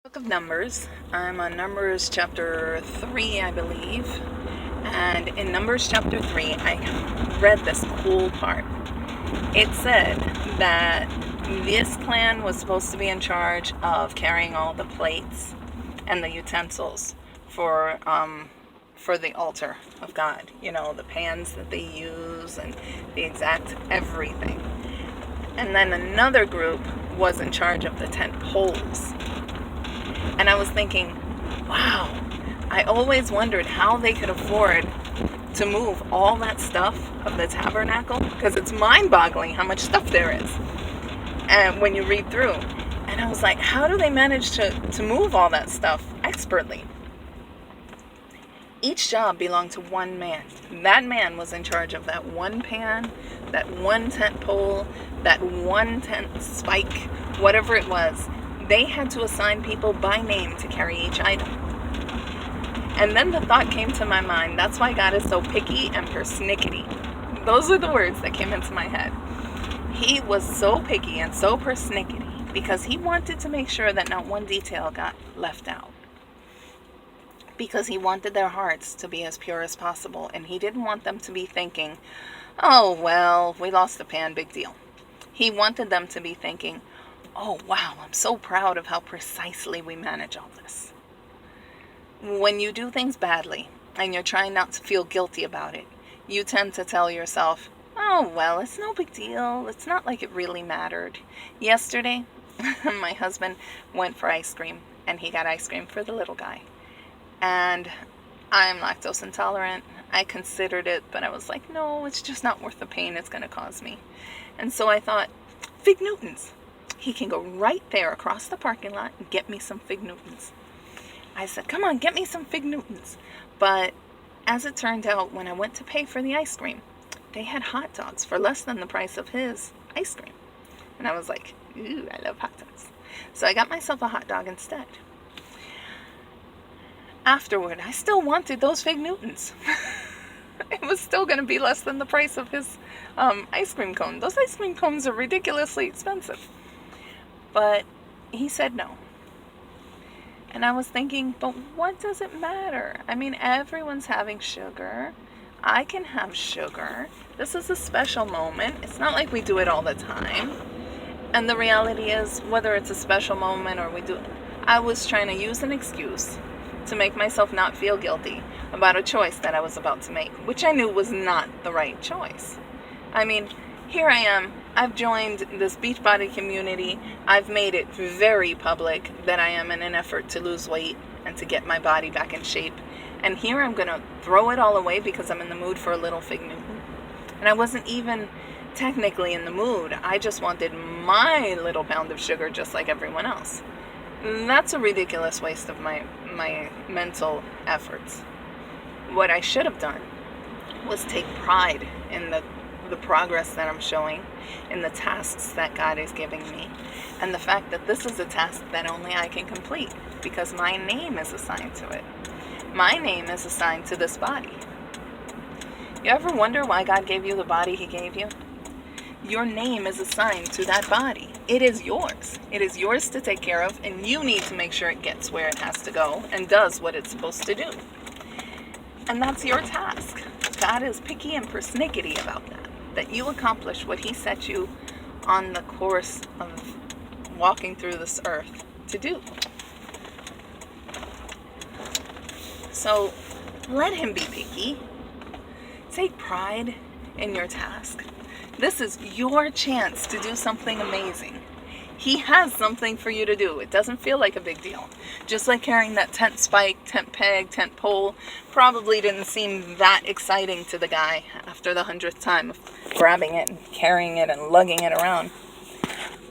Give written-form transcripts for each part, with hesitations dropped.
Book of Numbers. I'm on Numbers chapter 3, I believe. And in Numbers chapter 3, I read this cool part. It said that this clan was supposed to be in charge of carrying all the plates and the utensils for the altar of God. You know, the pans that they use and the exact everything. And then another group was in charge of the tent poles. And I was thinking, wow, I always wondered how they could afford to move all that stuff of the tabernacle, because it's mind-boggling how much stuff there is. And when you read through, and I was like, how do they manage to move all that stuff expertly? Each job belonged to one man. That man was in charge of that one pan, that one tent pole, that one tent spike, whatever it was. They had to assign people by name to carry each item. And then the thought came to my mind, that's why God is so picky and persnickety. Those are the words that came into my head. He was so picky and so persnickety because he wanted to make sure that not one detail got left out. Because he wanted their hearts to be as pure as possible, and he didn't want them to be thinking, oh, well, we lost a pan, big deal. He wanted them to be thinking, oh, wow, I'm so proud of how precisely we manage all this. When you do things badly and you're trying not to feel guilty about it, you tend to tell yourself, oh, well, it's no big deal. It's not like it really mattered. Yesterday, my husband went for ice cream, and he got ice cream for the little guy. And I'm lactose intolerant. I considered it, but I was like, no, it's just not worth the pain it's going to cause me. And so I thought, Fig Newtons. He can go right there across the parking lot and get me some Fig Newtons. I said, come on, get me some Fig Newtons. But as it turned out, when I went to pay for the ice cream, they had hot dogs for less than the price of his ice cream. And I was like, ooh, I love hot dogs. So I got myself a hot dog instead. Afterward, I still wanted those Fig Newtons. It was still going to be less than the price of his ice cream cone. Those ice cream cones are ridiculously expensive. But he said no. And I was thinking, but what does it matter? I mean, everyone's having sugar. I can have sugar. This is a special moment. It's not like we do it all the time. And the reality is, whether it's a special moment or we do, I was trying to use an excuse to make myself not feel guilty about a choice that I was about to make, which I knew was not the right choice. I mean, here I am. I've joined this Beachbody community. I've made it very public that I am in an effort to lose weight and to get my body back in shape. And here I'm going to throw it all away because I'm in the mood for a little Fig Newton. And I wasn't even technically in the mood. I just wanted my little pound of sugar just like everyone else. That's a ridiculous waste of my mental efforts. What I should have done was take pride in the progress that I'm showing, in the tasks that God is giving me, and the fact that this is a task that only I can complete because my name is assigned to it. My name is assigned to this body. You ever wonder why God gave you the body He gave you? Your name is assigned to that body. It is yours. It is yours to take care of, and you need to make sure it gets where it has to go and does what it's supposed to do. And that's your task. God is picky and persnickety about that you accomplish what He set you on the course of walking through this earth to do. So let Him be picky. Take pride in your task. This is your chance to do something amazing. He has something for you to do. It doesn't feel like a big deal. Just like carrying that tent spike, tent peg, tent pole probably didn't seem that exciting to the guy after the 100th time of grabbing it and carrying it and lugging it around.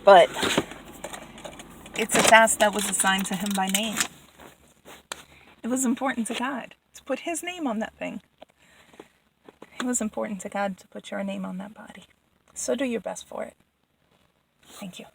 But it's a task that was assigned to him by name. It was important to God to put His name on that thing. It was important to God to put your name on that body. So do your best for it. Thank you.